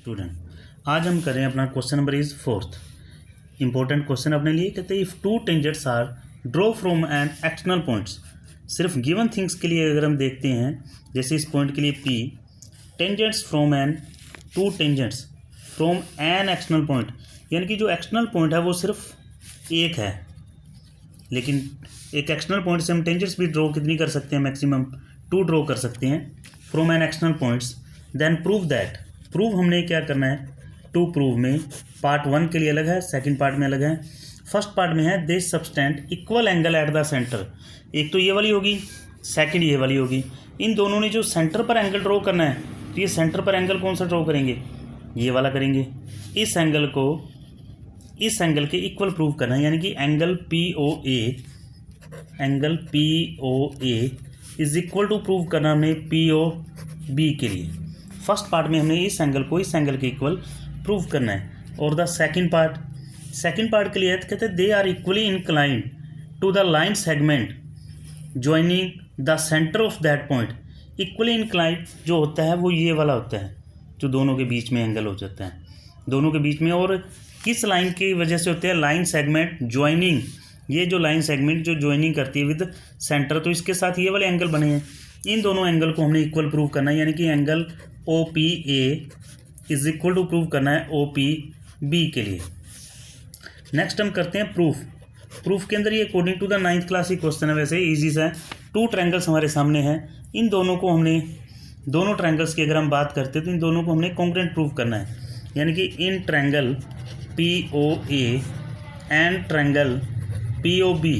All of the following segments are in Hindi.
स्टूडेंट आज हम करें अपना question number is 4th important question अपने लिए। कहते हैं if two tangents are draw from an external points. सिर्फ गिवन थिंग्स के लिए अगर हम देखते हैं, जैसे इस पॉइंट के लिए P tangents from an two tangents from an external point, यानी कि जो एक्सटर्नल पॉइंट है वो सिर्फ एक है, लेकिन एक एक्सटर्नल पॉइंट से हम टेंजेंट्स भी ड्रॉ कितनी कर सकते हैं, मैक्सिमम 2 ड्रॉ कर सकते हैं from an external points. Then prove that, prove हमने क्या करना है, टू प्रूव में पार्ट 1 के लिए अलग है, सेकंड पार्ट में अलग है। फर्स्ट पार्ट में है they subtend equal angle at the centre. एक तो ये वाली होगी, सेकंड ये वाली होगी। इन दोनों ने जो सेंटर पर एंगल ड्रॉ करना है, तो ये सेंटर पर एंगल कौन सा ड्रॉ करेंगे, ये वाला करेंगे। इस एंगल को इस एंगल के इक्वल प्रूव करना है, यानी कि angle POA is equal to prove करना हमने POB के लिए। फर्स्ट पार्ट में हमने इस एंगल को इस एंगल के इक्वल प्रूव करना है। और द सेकंड पार्ट के लिए कहते हैं they are equally inclined to the line segment joining the centre of that point. Equally inclined जो होता है वो ये वाला होता है, जो दोनों के बीच में एंगल हो जाता है, दोनों के बीच में। और किस लाइन की वजह से होते हैं, लाइन सेगमेंट ज्वाइनिंग। ये जो लाइन सेगमेंट जो ज्वाइनिंग करती है विद सेंटर, तो इसके साथ ये वाले एंगल बने हैं। इन दोनों एंगल को हमने इक्वल प्रूव करना है, यानी कि angle OPA is equal to prove करना है OPB के लिए। नेक्स्ट हम करते हैं प्रूफ के अंदर ये according to the 9th class की क्वेश्चन है, वैसे ईजी सा है। 2 ट्रायंगल्स हमारे सामने हैं, इन दोनों को हमने, दोनों ट्रायंगल्स की अगर हम बात करते हैं तो इन दोनों को हमने कॉन्ग्रुएंट प्रूव करना है, यानी कि in triangle POA and triangle POB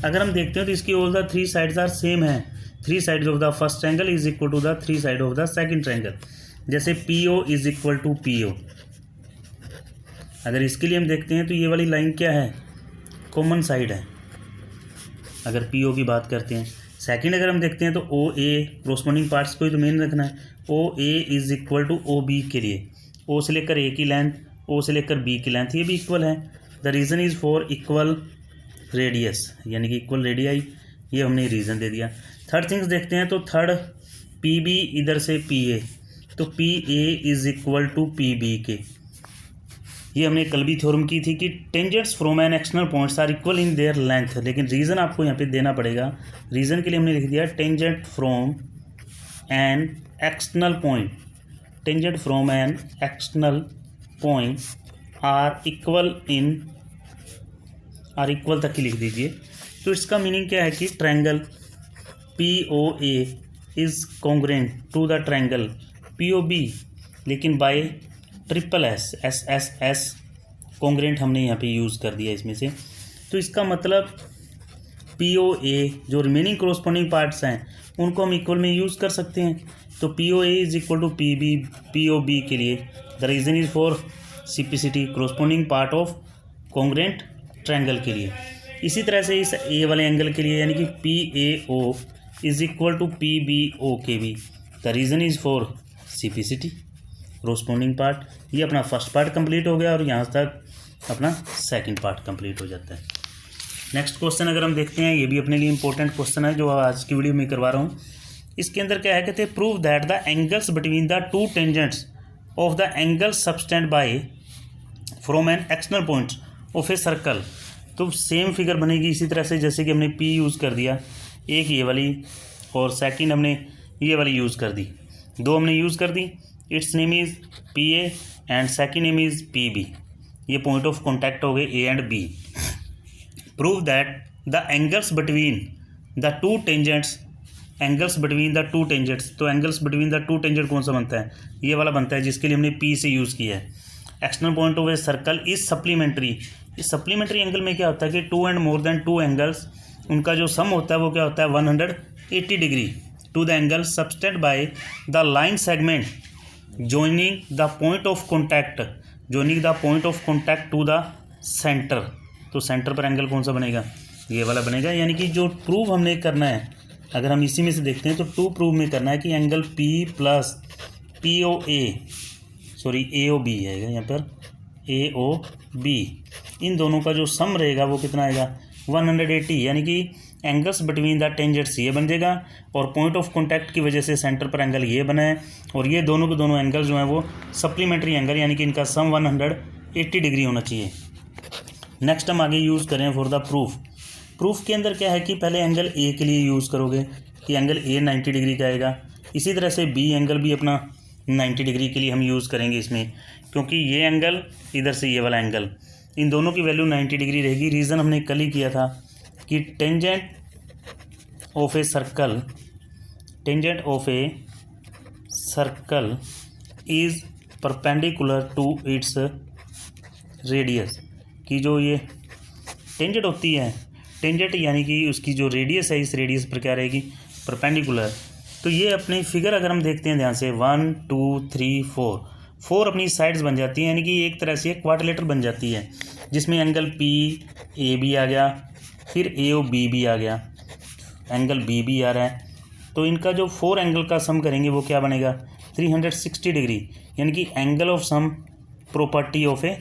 अगर हम देखते हैं तो इसकी all the 3 sides are same है। 3 sides of the first triangle is equal to the 3 side of the second triangle. जैसे PO is equal to PO, अगर इसके लिए हम देखते हैं तो ये वाली लाइन क्या है, कॉमन साइड है अगर PO की बात करते हैं। सेकंड अगर हम देखते हैं तो OA, कोरस्पोंडिंग पार्ट्स को ही तो मेन रखना है। OA is equal to OB के लिए O से लेकर A की लेंथ, O से लेकर B की लेंथ, ये भी इक्वल है। The reason is for equal radius, यानी कि इक्वल रेडियाई, ये हमने रीज़न दे दिया। थर्ड थिंग्स देखते हैं तो थर्ड PB इधर से PA, तो PA is equal to PB के। ये हमने कल भी थ्योरम की थी कि tangents from an external points are equal in their length, लेकिन रीज़न आपको यहाँ पे देना पड़ेगा। रीज़न के लिए हमने लिख दिया tangent from an external point, tangent from an external point are equal तक की लिख दीजिए। तो इसका मीनिंग क्या है कि triangle POA is congruent to the triangle POB, लेकिन बाय SSS कॉन्ग्रुएंट हमने यहाँ पे यूज़ कर दिया इसमें से। तो इसका मतलब POA जो रिमेनिंग कोरस्पोंडिंग पार्ट्स हैं उनको हम इक्वल में यूज़ कर सकते हैं। तो POA is equal to POB के लिए the reason is for simplicity, corresponding part of congruent triangle के लिए। इसी तरह से इस A वाले एंगल के लिए, यानी कि PAO is equal to PBO के भी the reason is for simplicity, corresponding part. ये अपना फर्स्ट पार्ट कंप्लीट हो गया और यहाँ तक अपना सेकंड पार्ट कंप्लीट हो जाता है। नेक्स्ट क्वेश्चन अगर हम देखते हैं, ये भी अपने लिए इंपॉर्टेंट क्वेश्चन है जो आज की वीडियो में करवा रहा हूँ। इसके अंदर क्या है, कहते हैं prove that the angles between the 2 tangents of the angle subtended by from an external point of a circle. तो सेम फिगर बनेगी इसी तरह से, जैसे कि हमने P यूज़ कर दिया, एक ये वाली और सेकंड हमने ये वाली यूज़ कर दी, 2 हमने यूज़ कर दी। It's name is PA and second name is PB। ये पॉइंट ऑफ कॉन्टैक्ट हो गए A and B। Prove that the angles between the 2 tangents, angles between the 2 tangents, तो एंगल्स बिटवीन द 2 टेंजेंट कौन सा बनता है, ये वाला बनता है जिसके लिए हमने P से यूज़ किया है। External point of a circle is supplementary. इस सप्लीमेंट्री एंगल में क्या होता है कि 2 एंड मोर देन 2 एंगल्स, उनका जो सम होता है वो क्या होता है 180 degree to the angle subtended by the line segment joining the point of contact to the centre. तो सेंटर पर एंगल कौन सा बनेगा, ये वाला बनेगा। यानी कि जो प्रूव हमने करना है, अगर हम इसी में से देखते हैं तो 2 प्रूव में करना है कि एंगल P प्लस AOB आएगा यहाँ पर, AOB, इन दोनों का जो सम रहेगा वो कितना आएगा 180। यानी कि एंगल्स बिटवीन द टेंजेंट्स ये बन जाएगा, और पॉइंट ऑफ कॉन्टैक्ट की वजह से सेंटर पर एंगल ये बना है, और ये दोनों के दोनों एंगल जो हैं वो सप्लीमेंट्री एंगल यानी कि इनका सम 180 डिग्री होना चाहिए। नेक्स्ट हम आगे यूज़ करें फॉर द प्रूफ के अंदर क्या है कि पहले एंगल ए के लिए यूज़ करोगे कि एंगल ए 90 डिग्री का आएगा। इसी तरह से बी एंगल भी अपना 90 डिग्री के लिए हम यूज़ करेंगे इसमें, क्योंकि ये एंगल इधर से ये वाला एंगल, इन दोनों की वैल्यू 90 डिग्री रहेगी। रीज़न हमने कल ही किया था कि tangent of a circle is perpendicular to its radius, कि जो ये टेंजेंट होती है, टेंजेंट यानी कि उसकी जो रेडियस है इस रेडियस पर क्या रहेगी, परपेंडिकुलर। तो ये अपनी फिगर अगर हम देखते हैं ध्यान से 1 2 3 4 अपनी साइड्स बन जाती हैं, यानी कि एक तरह से क्वाड्रिलेटरल बन जाती है, जिसमें एंगल पी ए भी आ गया, फिर ए ओ बी भी आ गया, एंगल बी भी आ रहा है। तो इनका जो 4 एंगल का सम करेंगे वो क्या बनेगा 360 डिग्री, यानी कि angle of sum property of a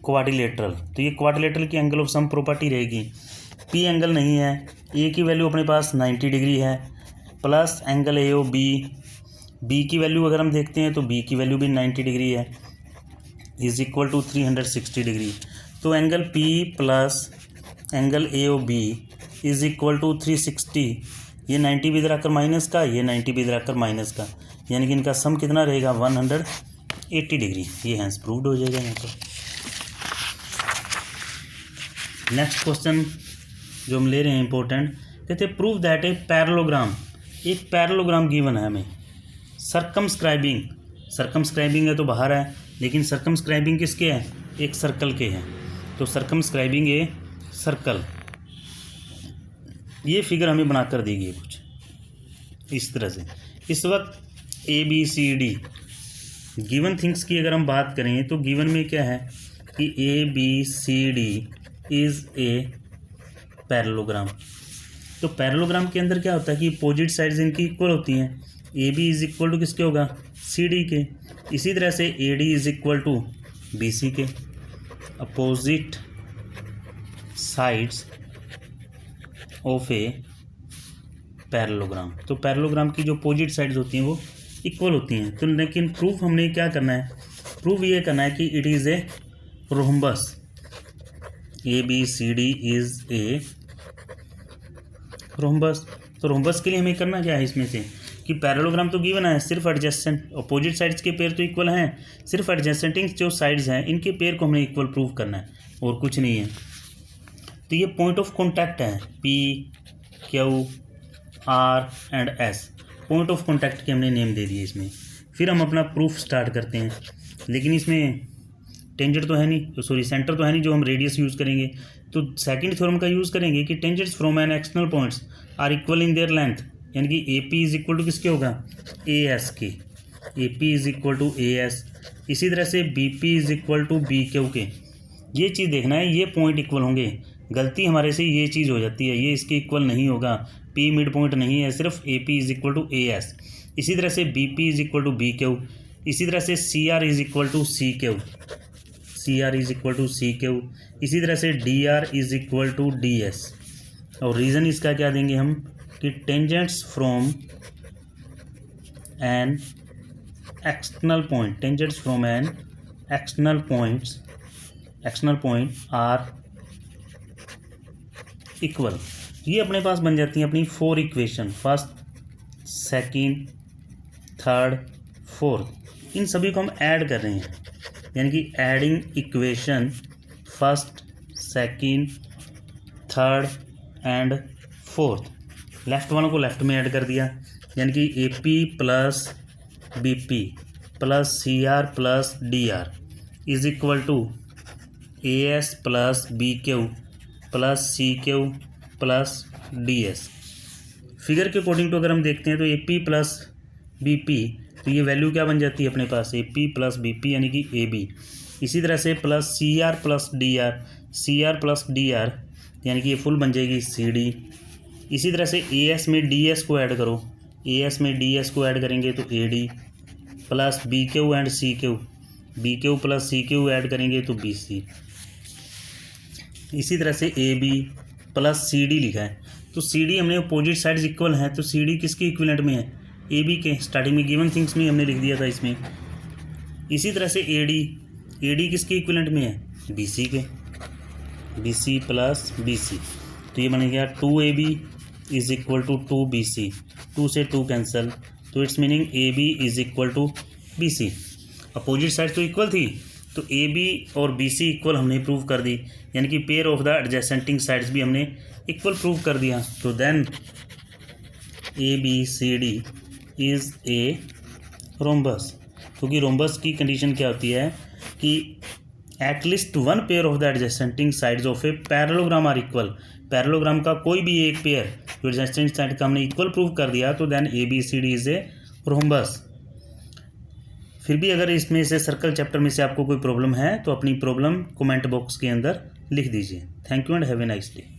quadrilateral. तो ये क्वाड्रिलेटरल की एंगल ऑफ सम प्रॉपर्टी रहेगी। पी एंगल नहीं है, ए की वैल्यू अपने पास 90 डिग्री है, plus angle A O B की वैल्यू अगर हम देखते हैं तो बी की वैल्यू भी 90 डिग्री है, इज इक्वल टू 360 डिग्री। तो angle P plus angle A O B is equal to 360, ये 90 भी इधर आकर माइनस का, ये 90 भी इधर आकर माइनस का, यानी कि इनका सम कितना रहेगा 180 डिग्री। ये हैंस प्रूव्ड हो जाएगा यहाँ पर। नेक्स्ट क्वेश्चन जो हम ले रहे हैं इंपॉर्टेंट, कहते हैं प्रूव दैट ए पैरेललोग्राम, एक पैरेललोग्राम गिवन है हमें, सर्कमस्क्राइबिंग है तो बाहर है, लेकिन सर्कमस्क्राइबिंग किसके है, एक सर्कल के हैं। तो सर्कमस्क्राइबिंग ए सर्कल, ये फिगर हमें बनाकर दी गई कुछ इस तरह से। इस वक्त A B C D given things की अगर हम बात करें तो गिवन में क्या है कि A B C D is a parallelogram. तो पैरेललोग्राम के अंदर क्या होता है कि अपोजिट साइड्स इनकी इक्वल होती हैं। A B is equal to किसके होगा, सी डी के। इसी तरह से A D is equal to B C के। Opposite sides of a parallelogram, तो पैरेललोग्राम की जो अपोजिट साइड्स होती हैं वो इक्वल होती हैं। तो लेकिन प्रूफ हमने क्या करना है, प्रूफ ये करना है कि it is a rhombus, A B C D is a rhombus. तो रोम्बस के लिए हमें करना क्या है इसमें से कि पैरेललोग्राम तो गिवन है, सिर्फ एडजेसेंट अपोजिट साइड्स के पेयर तो इक्वल हैं, सिर्फ एडजेसेंटिंग जो साइड्स हैं इनके पेयर को हमने इक्वल प्रूव करना है और कुछ नहीं है। तो ये पॉइंट ऑफ कॉन्टैक्ट है P Q R and S, point of contact के हमने नेम दे दिए इसमें। फिर हम अपना प्रूफ स्टार्ट करते हैं, लेकिन इसमें टेंजेंट तो है नहीं, सॉरी सेंटर तो है नहीं जो हम रेडियस यूज़ करेंगे। तो सेकंड थ्योरम का यूज़ करेंगे कि tangents from an external points are equal in their length, यानी कि A P is equal to किसके होगा, ए एस के। A P is equal to A S. इसी तरह से B P is equal to B Q के। ये चीज़ देखना है, ये पॉइंट इक्वल होंगे। गलती हमारे से ये चीज़ हो जाती है, ये इसके इक्वल नहीं होगा, पी मिड पॉइंट नहीं है, सिर्फ A P is equal to A S. इसी तरह से B P is equal to B Q. इसी तरह से C R is equal to C Q, C R is equal to C Q. इसी तरह से D R is equal to D S. और रीज़न इसका क्या देंगे हम कि tangents from an external point, tangents from an external point are equal. ये अपने पास बन जाती हैं अपनी 4 equation, first second third fourth. इन सभी को हम ऐड कर रहे हैं, यानी कि adding equation first second third and fourth. Left वालों को लेफ्ट में ऐड कर दिया, यानी कि A P plus B P plus C R plus D R is equal to A S plus B Q plus C Q plus D S. Figure के अकॉर्डिंग तो अगर हम देखते हैं तो A P plus B P, तो ये वैल्यू क्या बन जाती है अपने पास, A P plus B P यानी कि ए बी। इसी तरह से plus C R plus D R, C R plus D R यानी कि ये फुल बन जाएगी सी डी। इसी तरह से ए एस में डी एस को ऐड करो, ए एस में डी एस को ऐड करेंगे तो A D plus B Q and C Q, B Q plus C Q add करेंगे तो बी सी। इसी तरह से A B plus C D लिखा है, तो सी डी हमने अपोजिट साइड्स इक्वल हैं, तो सी डी किसके इक्विवेलेंट में है, ए बी के। स्टार्टिंग में गिवन थिंग्स में हमने लिख दिया था इसमें। इसी तरह से ए डी किसके इक्विवेलेंट में है, बी सी के, B C plus B C. तो ये बन गया 2AB is equal to 2BC, 2 से 2 कैंसिल, तो it's meaning AB is equal to BC। Opposite side तो इक्वल थी, तो AB और BC इक्वल हमने प्रूव कर दी, यानी कि pair of the adjacent sides भी हमने इक्वल प्रूव कर दिया। तो then ABCD is a rhombus, क्योंकि रोम्बस की कंडीशन क्या होती है कि at least one pair of the adjacent sides of a parallelogram are equal. Parallelogram का कोई भी एक पेयर जो एडजेसेंटिंग साइड का हमने इक्वल प्रूव कर दिया, तो then ABCD is a rhombus. फिर भी अगर इसमें से सर्कल चैप्टर में से आपको कोई प्रॉब्लम है तो अपनी प्रॉब्लम कमेंट बॉक्स के अंदर लिख दीजिए। Thank you and have a nice day.